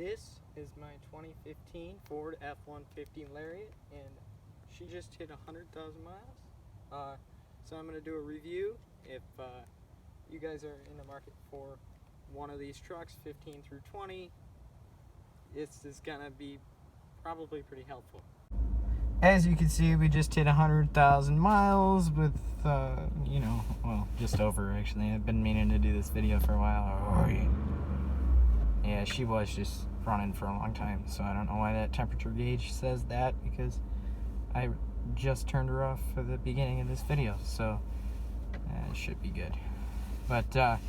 This is my 2015 Ford F150 Lariat, and she just hit 100,000 miles. So I'm going to do a review. If you guys are in the market for one of these trucks, 15 through 20, this is going to be probably pretty helpful. As you can see, we just hit 100,000 miles with, well, just over actually. I've been meaning to do this video for a while. Yeah, she was just running for a long time, so I don't know why that temperature gauge says that, because I just turned her off for the beginning of this video, so it should be good. But I'm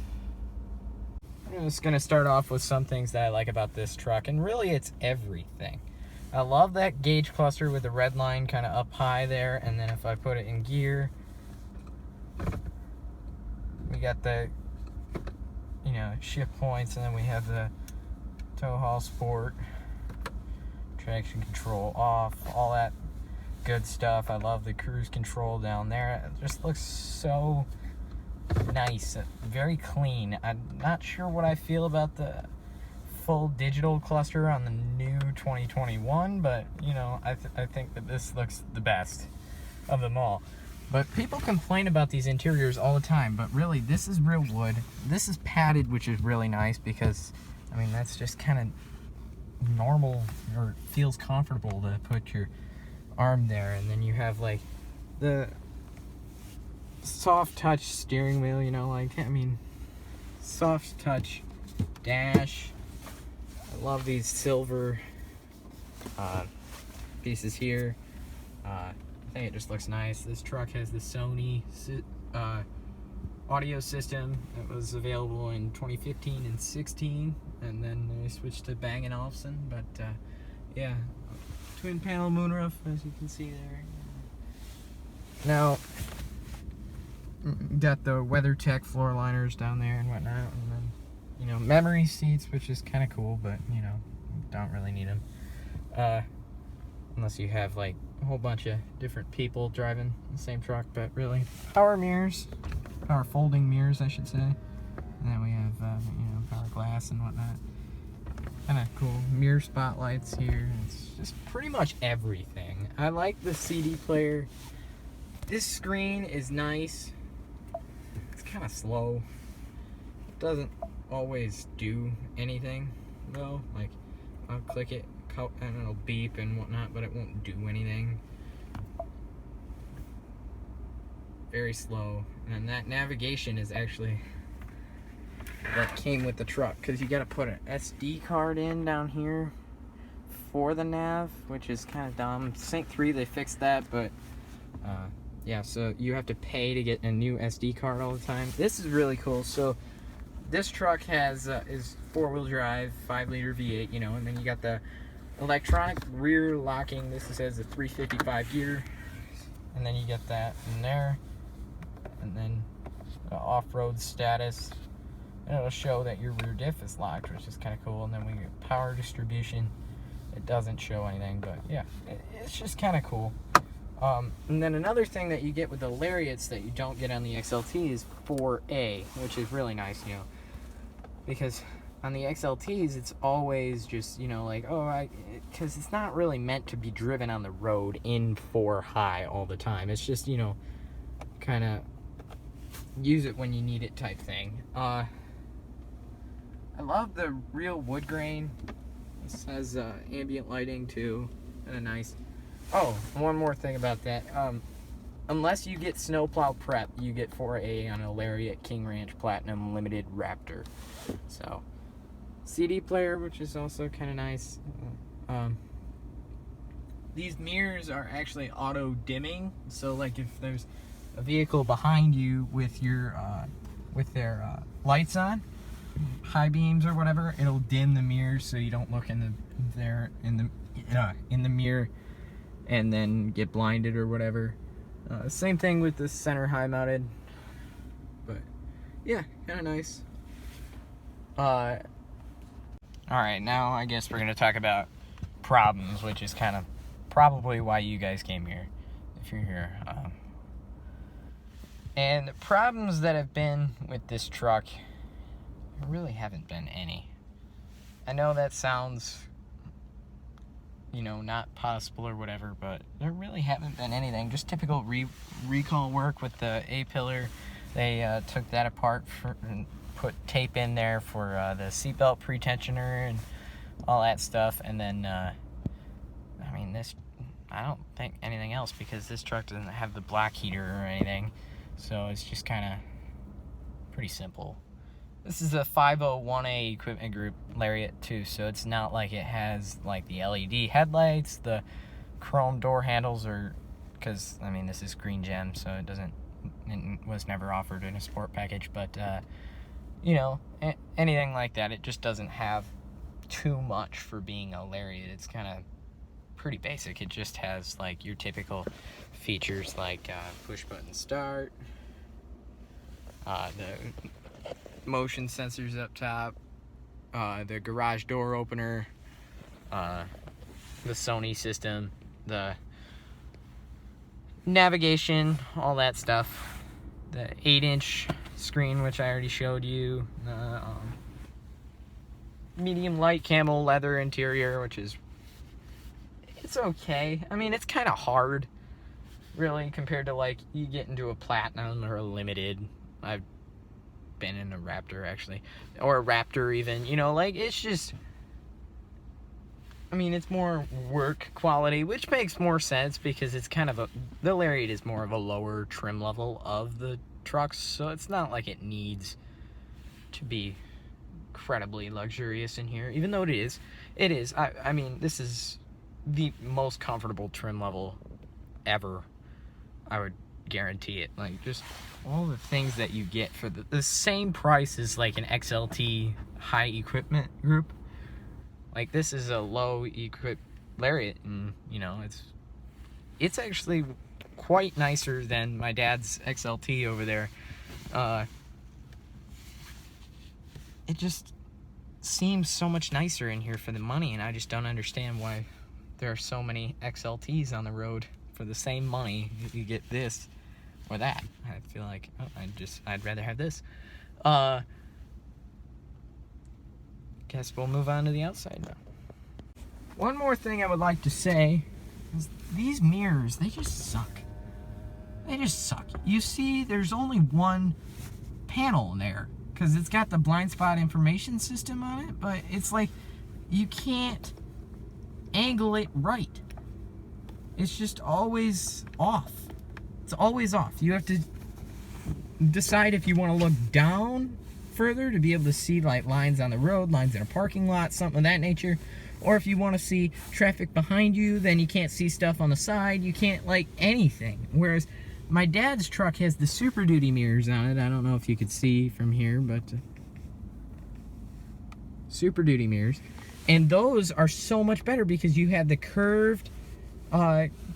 just going to start off with some things that I like about this truck, and really it's everything. I love that gauge cluster with the red line kind of up high there, and then if I put it in gear, we got the, shift points, and then we have the tow haul sport, traction control off, all that good stuff. I love the cruise control down there. It just looks so nice, very clean. I'm not sure what I feel about the full digital cluster on the new 2021, but I think that this looks the best of them all. But people complain about these interiors all the time, but really this is real wood. This is padded, which is really nice because that's just kind of normal, or feels comfortable to put your arm there. And then you have like the soft touch steering wheel, soft touch dash. I love these silver pieces here. I think it just looks nice. This truck has the Sony audio system that was available in 2015 and 16, and then they switched to Bang & Olufsen. But yeah, twin panel moonroof, as you can see there. Now got the WeatherTech floor liners down there and whatnot, and then memory seats, which is kind of cool, but don't really need them unless you have like a whole bunch of different people driving the same truck. But really, power mirrors, power folding mirrors, I should say. And then we have power glass and whatnot. Kind of cool mirror spotlights here. It's just pretty much everything. I like the CD player. This screen is nice. It's kind of slow. It doesn't always do anything though. Like, I'll click it and it'll beep and whatnot, but it won't do anything. Very slow. And that navigation is actually that came with the truck, because you got to put an SD card in down here for the nav, which is kind of dumb. Sync 3, they fixed that, but yeah, so you have to pay to get a new SD card all the time. This is really cool. So this truck has is 4-wheel drive, 5-liter V8, and then you got the electronic rear locking. This says a 355 gear, and then you get that in there, and then the off-road status, and it'll show that your rear diff is locked, which is kind of cool. And then we get power distribution. It doesn't show anything, but yeah, it's just kind of cool. And then another thing that you get with the Lariats that you don't get on the XLT is 4A, which is really nice, because on the XLTs it's always just, because it's not really meant to be driven on the road in 4 high all the time. It's just, kind of use it when you need it type thing. I love the real wood grain. This has ambient lighting too, and a nice. Oh, one more thing about that. Unless you get snowplow prep, you get 4A on a Lariat King Ranch Platinum Limited Raptor. So, CD player, which is also kind of nice. These mirrors are actually auto dimming, so like if there's a vehicle behind you with your with their lights on, high beams or whatever, it'll dim the mirrors so you don't look in the mirror and then get blinded or whatever. Same thing with the center high mounted, but yeah, kind of nice. Alright, now I guess we're going to talk about problems, which is kind of probably why you guys came here, if you're here. And the problems that have been with this truck, there really haven't been any. I know that sounds, you know, not possible or whatever, but there really haven't been anything. Just typical recall work with the A-pillar. They took that apart and put tape in there for the seatbelt pretensioner and all that stuff. And then, I mean, I don't think anything else, because this truck doesn't have the black heater or anything. So it's just kind of pretty simple. This is a 501A Equipment Group Lariat too, so it's not like it has like the LED headlights, the chrome door handles, or because I mean this is green gem, so it was never offered in a sport package. But you know, anything like that, it just doesn't have too much for being a Lariat. It's kind of pretty basic. It just has like your typical features like push button start, the motion sensors up top, the garage door opener, the Sony system, the navigation, all that stuff, the 8-inch screen, which I already showed you, medium light camel leather interior, which is, it's okay. I mean, it's kind of hard, really, compared to like you get into a Platinum or a Limited. I've been in a Raptor actually, or a Raptor even, you know, like it's just, I mean, it's more work quality, which makes more sense because it's kind of the Lariat is more of a lower trim level of the trucks, so it's not like it needs to be incredibly luxurious in here, even though it is. I mean, this is the most comfortable trim level ever, I would guarantee it. Like, just all the things that you get for the same price as like an XLT high equipment group. Like, this is a low equip Lariat, and you know, it's actually quite nicer than my dad's XLT over there. It just seems so much nicer in here for the money, and I just don't understand why there are so many XLTs on the road for the same money. You get this or that. I feel like, oh, I'd rather have this. Guess we'll move on to the outside now. One more thing I would like to say is these mirrors, they just suck. They just suck. You see, there's only one panel there because it's got the blind spot information system on it, but it's like you can't angle it right. It's just always off. It's always off. You have to decide if you want to look down further to be able to see like lines on the road, lines in a parking lot, something of that nature, or if you want to see traffic behind you, then you can't see stuff on the side. You can't like anything. Whereas my dad's truck has the Super Duty mirrors on it. I don't know if you could see from here, but Super Duty mirrors, and those are so much better because you have the curved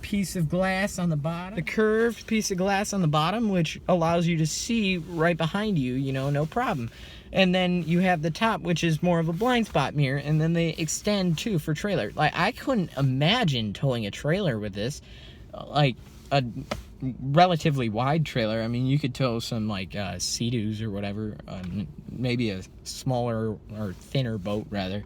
piece of glass on the bottom. The curved piece of glass on the bottom, which allows you to see right behind you, you know, no problem. And then you have the top, which is more of a blind spot mirror, and then they extend too for trailer. Like, I couldn't imagine towing a trailer with this, like a relatively wide trailer. I mean, you could tow some like Sea-Doos or whatever, maybe a smaller or thinner boat rather.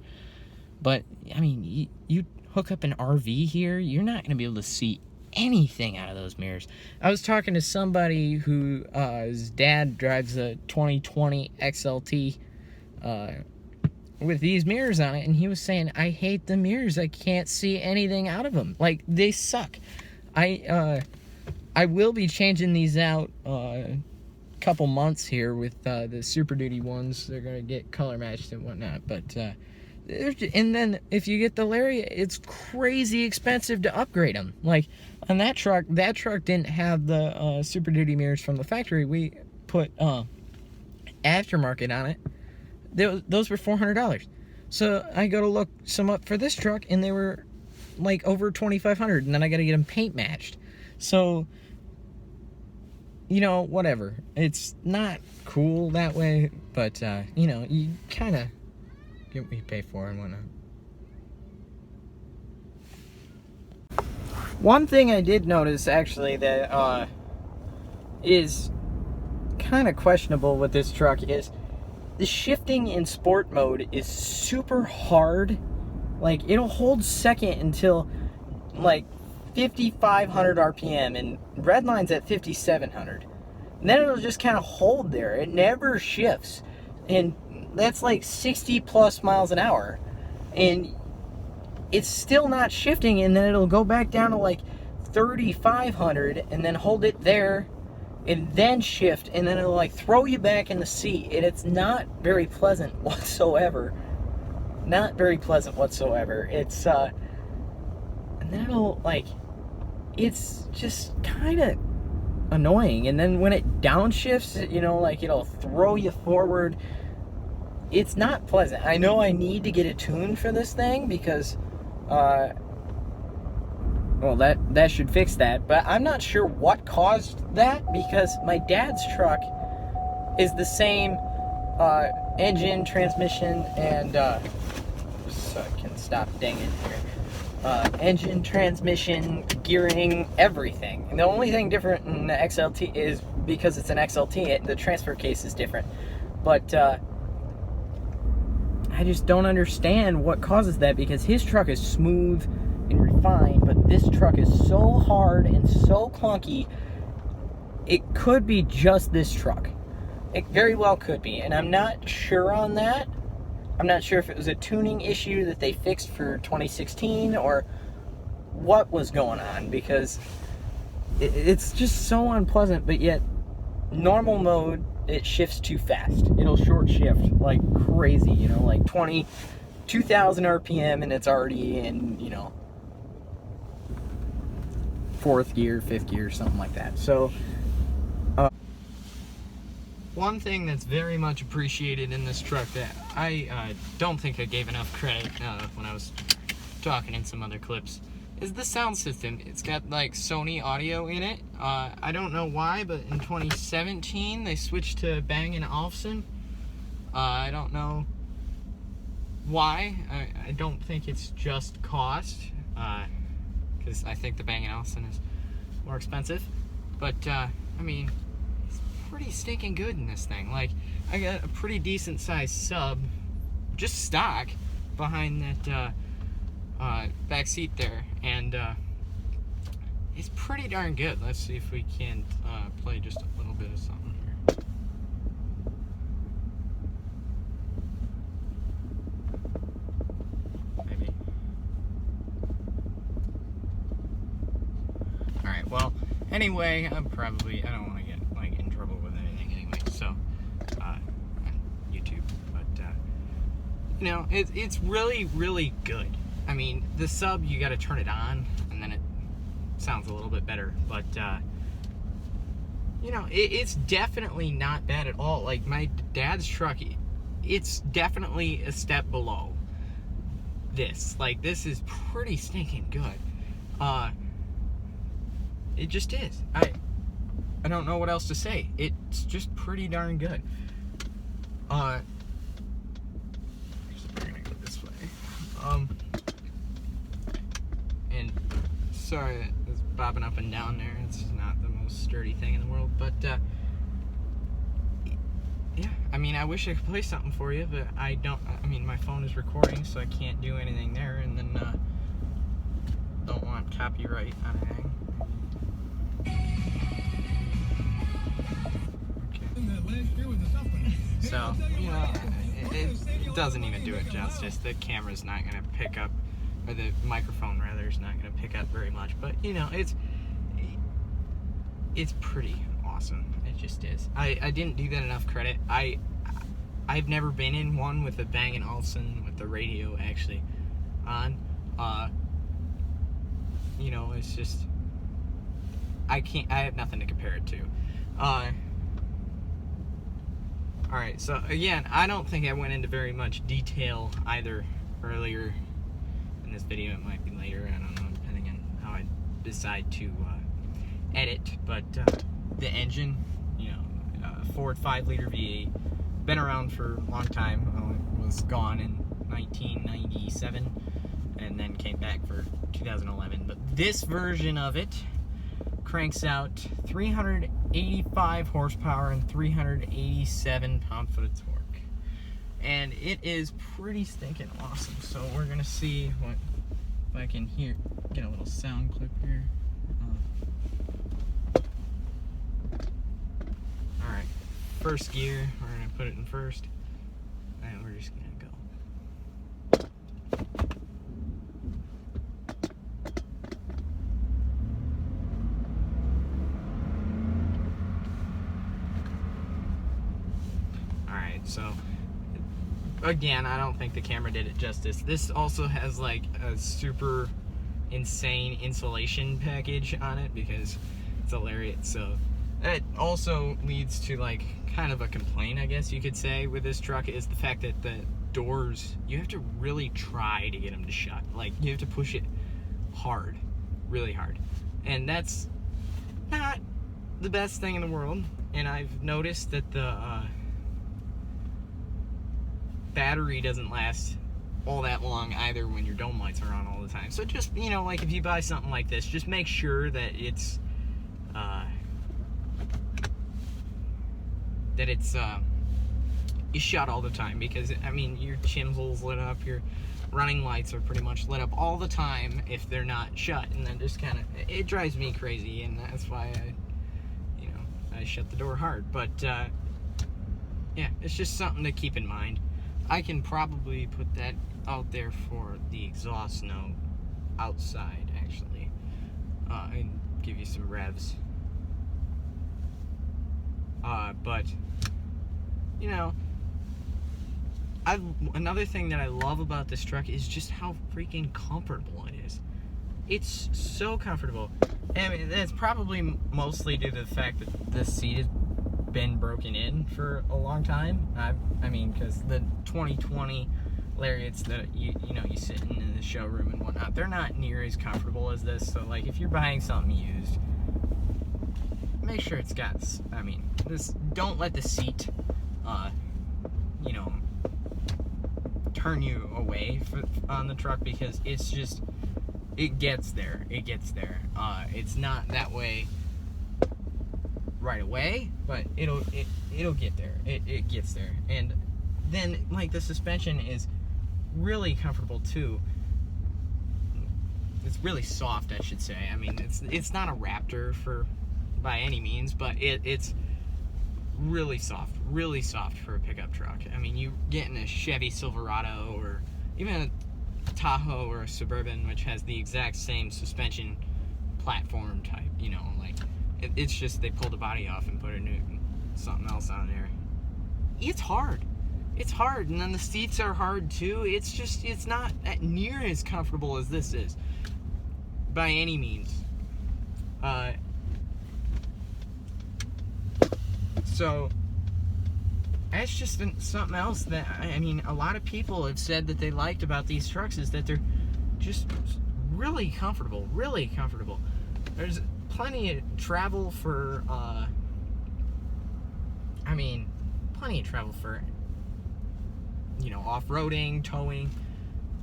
But I mean, you hook up an RV here, you're not going to be able to see anything out of those mirrors. I was talking to somebody who his dad drives a 2020 XLT with these mirrors on it, and he was saying, I hate the mirrors. I can't see anything out of them. Like, they suck. I will be changing these out a couple months here with the Super Duty ones. They're going to get color matched and whatnot, but and then if you get the Lariat, it's crazy expensive to upgrade them. Like on that truck didn't have the Super Duty mirrors from the factory. We put aftermarket on it. Those were $400. So I go to look some up for this truck, and they were like over $2,500, and then I got to get them paint matched. So, you know, whatever. It's not cool that way, but you know, you kind of get what you pay for and whatnot. One thing I did notice actually that is kind of questionable with this truck is the shifting in sport mode is super hard. Like, it'll hold second until like 5,500 RPM, and redline's at 5,700. And then it'll just kind of hold there. It never shifts. And that's like 60 plus miles an hour. And it's still not shifting, and then it'll go back down to like 3,500 and then hold it there and then shift, and then it'll like throw you back in the seat. And it's not very pleasant whatsoever. Not very pleasant whatsoever. It's and then it'll like, it's just kind of annoying. And then when it downshifts, you know, like, it'll throw you forward. It's not pleasant. I know I need to get it tuned for this thing because well, that should fix that, but I'm not sure what caused that, because my dad's truck is the same engine, transmission, and so I can stop dinging here. Engine, transmission, gearing, everything. And the only thing different in the XLT is because it's an XLT, the transfer case is different. But I just don't understand what causes that, because his truck is smooth and refined, but this truck is so hard and so clunky. It could be just this truck. It very well could be, and I'm not sure on that. I'm not sure if it was a tuning issue that they fixed for 2016 or what was going on, because it's just so unpleasant. But yet, normal mode, it shifts too fast. It'll short shift like crazy, you know, like 2,000 RPM, and it's already in, you know, 4th gear, 5th gear, something like that. So one thing that's very much appreciated in this truck that I don't think I gave enough credit when I was talking in some other clips is the sound system. It's got like Sony audio in it. I don't know why, but in 2017 they switched to Bang & Olufsen. I don't know why. I don't think it's just cost, because I think the Bang & Olufsen is more expensive. But I mean, it's pretty stinking good in this thing. Like, I got a pretty decent sized sub, just stock, behind that back seat there, and it's pretty darn good. Let's see if we can play just a little bit of something here. Maybe. Alright, well, anyway, I don't want to get like in trouble with anything anyway, so on YouTube, but you know, it's really, really good. I mean, the sub, you got to turn it on, and then it sounds a little bit better. But, you know, it's definitely not bad at all. Like, my dad's truck, it's definitely a step below this. Like, this is pretty stinking good. It just is. I don't know what else to say. It's just pretty darn good. We're gonna go this way. And sorry that it's bobbing up and down there. It's not the most sturdy thing in the world, but yeah, I mean, I wish I could play something for you, but I don't. I mean, my phone is recording, so I can't do anything there, and then don't want copyright on anything. Okay. So, you know, it doesn't even do it justice. The camera's not going to pick up, or the microphone rather is not going to pick up very much, but you know, it's pretty awesome. It just is. I didn't do that enough credit. I've never been in one with a Bang & Olufsen with the radio actually on. You know, it's just, I have nothing to compare it to. Alright, so again, I don't think I went into very much detail either earlier in this video. It might be later, I don't know, depending on how I decide to edit. But the engine, you know, Ford 5-liter V8, been around for a long time. It was gone in 1997 and then came back for 2011. But this version of it cranks out 385 horsepower and 387 pound-foot of torque. and it is pretty stinking awesome. So we're gonna see what if I can get a little sound clip here. All right, first gear, we're gonna put it in first, and we're just gonna go. Alright, so again, I don't think the camera did it justice. This also has like a super insane insulation package on it because it's a Lariat, so that also leads to like kind of a complaint, I guess you could say, with this truck, is the fact that the doors, you have to really try to get them to shut. Like, you have to push it hard, really hard, and that's not the best thing in the world. And I've noticed that the battery doesn't last all that long either when your dome lights are on all the time. So just, you know, like if you buy something like this, just make sure that it's shut all the time, because I mean, your chimney's lit up, your running lights are pretty much lit up all the time if they're not shut, and then just kind of, it drives me crazy, and that's why I shut the door hard. But yeah, it's just something to keep in mind. I can probably put that out there for the exhaust note outside, actually, and give you some revs. But, you know, another thing that I love about this truck is just how freaking comfortable it is. It's so comfortable. I mean, it's probably mostly due to the fact that the seat has been broken in for a long time. I mean, because the 2020 Lariats that you sit in the showroom and whatnot, they're not near as comfortable as this. So like, if you're buying something used, make sure it's got, I mean, don't let the seat turn you away on the truck, because it's just, it gets there. It's not that way right away, but it'll get there. It gets there. And then, like, the suspension is really comfortable too. It's really soft, I should say. I mean, it's not a Raptor by any means, but it's really soft for a pickup truck. I mean, you get in a Chevy Silverado or even a Tahoe or a Suburban, which has the exact same suspension platform type, like, it's just they pulled the body off and put something else on there. It's hard, and then the seats are hard too. It's not near as comfortable as this is by any means. So that's just something else that, I mean, a lot of people have said that they liked about these trucks, is that they're just really comfortable. There's plenty of travel for, off-roading, towing,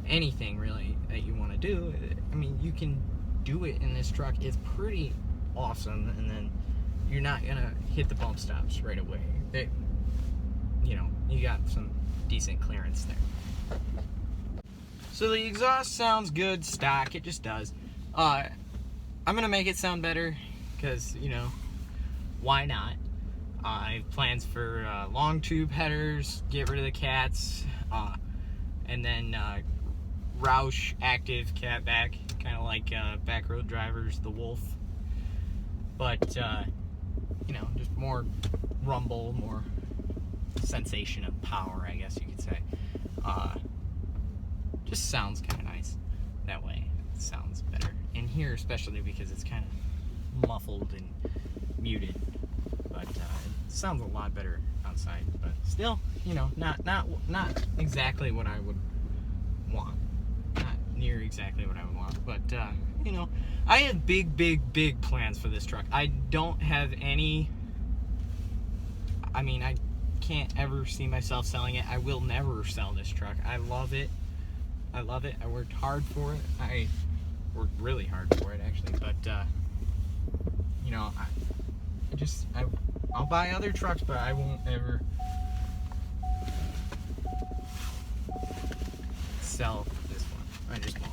anything really that you want to do. I mean, you can do it in this truck. It's pretty awesome, and then you're not gonna hit the bump stops right away. You got some decent clearance there. So the exhaust sounds good stock, it just does. I'm gonna make it sound better, because, why not? I have plans for long tube headers, get rid of the cats, and then Roush active cat back, kind of like back road drivers, the Wolf. But just more rumble, more sensation of power, I guess you could say. Just sounds kind of nice that way. It sounds better in here, especially because it's kind of muffled and muted. But it sounds a lot better outside. But still, not exactly what I would want. Not near exactly what I would want. But I have big plans for this truck. I don't have any, I mean, I can't ever see myself selling it. I will never sell this truck. I love it. I worked hard for it. I worked really hard for it, actually. But I'll buy other trucks, but I won't ever sell this one. I just won't.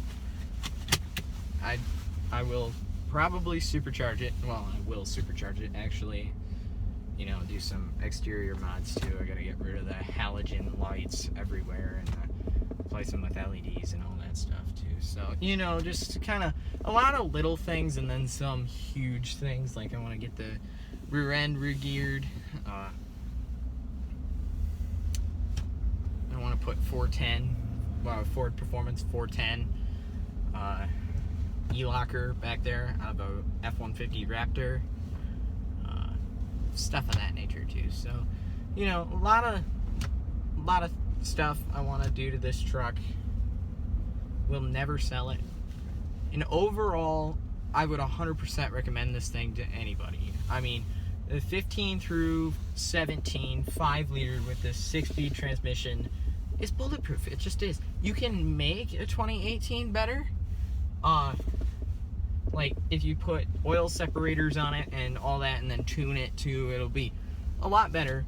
I will probably supercharge it. Well, I will supercharge it, actually. You know, do some exterior mods too. I gotta get rid of the halogen lights everywhere and replace them with LEDs and all that stuff too. So, you know, just kind of a lot of little things and then some huge things. Like I want to get the rear end re-geared. I want to put 410, Ford Performance 410 e-locker back there out of a F150 Raptor. Stuff of that nature too. So, you know, a lot of stuff I want to do to this truck. We'll never sell it. And overall, I would 100% recommend this thing to anybody. I mean, the 15 through 17 5-liter with this 6-speed transmission is bulletproof. It just is. You can make a 2018 better. Like if you put oil separators on it and all that and then tune it too, it'll be a lot better.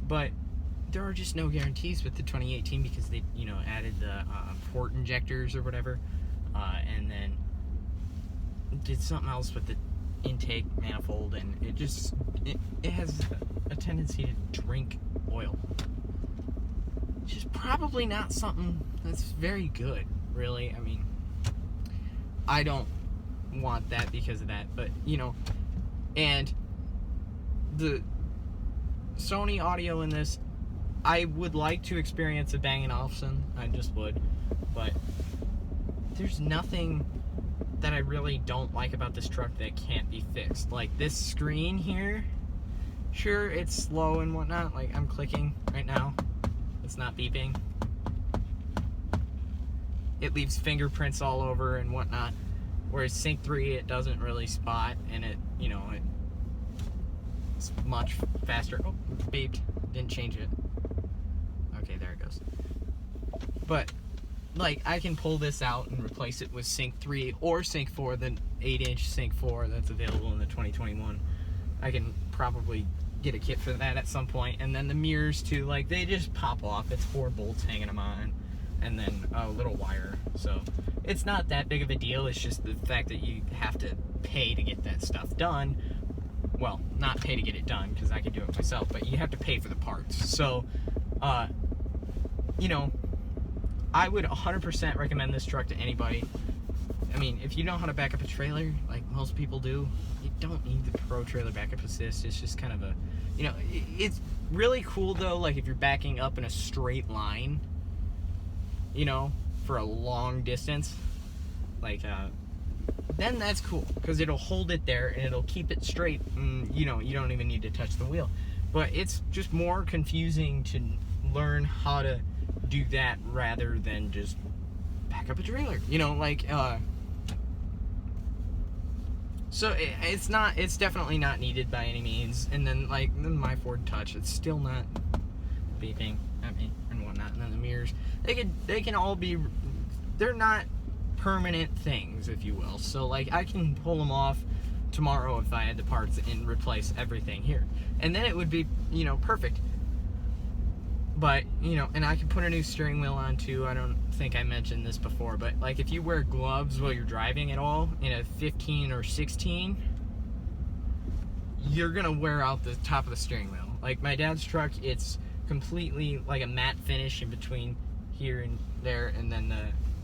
But there are just no guarantees with the 2018 because they, you know, added the port injectors or whatever, and then did something else with the intake manifold, and it has a tendency to drink oil, which is probably not something that's very good, really. I mean, I don't want that because of that, but you know, and the Sony audio in this, I would like to experience a Bang & Olufsen, I just would, but there's nothing that I really don't like about this truck that can't be fixed. Like this screen here, sure, it's slow and whatnot, like I'm clicking right now, it's not beeping, it leaves fingerprints all over and whatnot. Whereas Sync 3, it doesn't really spot, and it, you know, it's much faster. Oh, beeped. Didn't change it. Okay, there it goes. But, like, I can pull this out and replace it with Sync 3 or Sync 4, the 8-inch Sync 4 that's available in the 2021. I can probably get a kit for that at some point. And then the mirrors, too, like, they just pop off. It's 4 bolts hanging them on, and then a little wire. So it's not that big of a deal. It's just the fact that you have to pay to get that stuff done. Well, not pay to get it done because I can do it myself, but you have to pay for the parts. So, you know, I would 100% recommend this truck to anybody. I mean, if you know how to back up a trailer, like most people do, you don't need the Pro Trailer Backup Assist. It's just kind of a, you know, it's really cool though, like if you're backing up in a straight line, you know, for a long distance, like then that's cool because it'll hold it there and it'll keep it straight, and you know, you don't even need to touch the wheel. But it's just more confusing to learn how to do that rather than just back up a trailer, you know, like so it's definitely not needed by any means. And then like my Ford Touch, it's still not beeping at me and whatnot. And then the mirrors, they can all be, they're not permanent things, if you will. So like I can pull them off tomorrow if I had the parts and replace everything here, and then it would be, you know, perfect. But you know, and I can put a new steering wheel on too. I don't think I mentioned this before, but like if you wear gloves while you're driving at all in a 15 or 16, you're gonna wear out the top of the steering wheel. Like my dad's truck, it's completely like a matte finish in between here and there, and then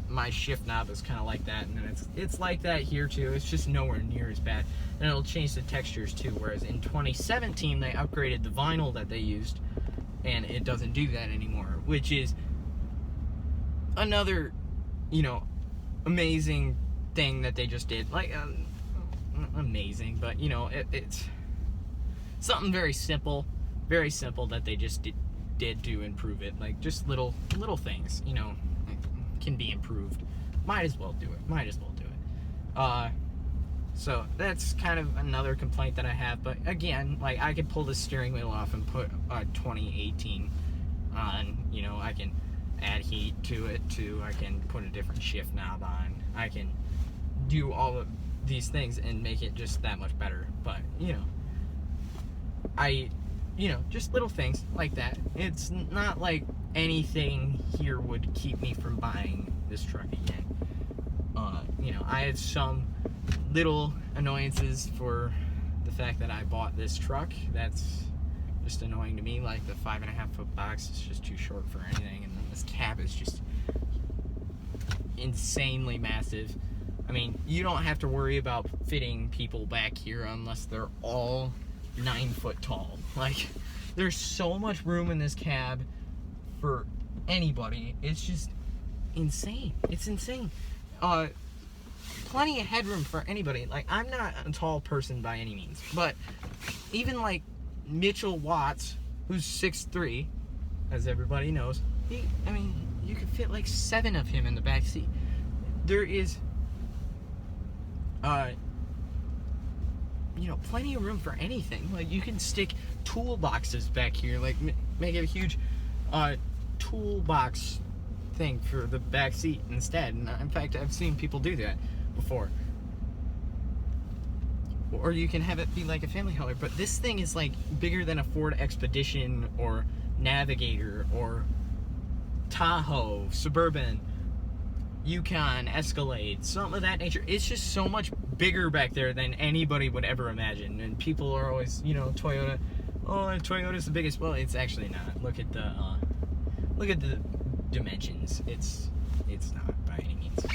my shift knob is kind of like that, and then it's like that here too. It's just nowhere near as bad, and it'll change the textures too. Whereas in 2017 they upgraded the vinyl that they used, and it doesn't do that anymore, which is another, you know, amazing thing that they just did. Like amazing, but you know, it's something very simple that they just did to improve it. Like just little things, you know, can be improved. Might as well do it. So that's kind of another complaint that I have. But again, like I could pull the steering wheel off and put a 2018 on. You know, I can add heat to it too. I can put a different shift knob on. I can do all of these things and make it just that much better. But you know, I you know, just little things like that. It's not like anything here would keep me from buying this truck again. You know, I had some little annoyances for the fact that I bought this truck. That's just annoying to me. Like the 5.5 foot box is just too short for anything, and then this cab is just insanely massive. I mean, you don't have to worry about fitting people back here unless they're all 9 foot tall. Like, there's so much room in this cab for anybody. It's just insane. It's insane. Plenty of headroom for anybody. Like, I'm not a tall person by any means, but even like Mitchell Watts, who's 6'3", as everybody knows, I mean, you could fit like 7 of him in the back seat. There is, you know, plenty of room for anything. Like, you can stick toolboxes back here, like make it a huge toolbox thing for the back seat instead. And in fact, I've seen people do that before. Or you can have it be like a family hauler. But this thing is like bigger than a Ford Expedition or Navigator or Tahoe, Suburban, Yukon, Escalade, something of that nature. It's just so much bigger back there than anybody would ever imagine. And people are always, you know, Toyota, oh, Toyota's the biggest. Well, it's actually not. Look at the dimensions. It's not by any means.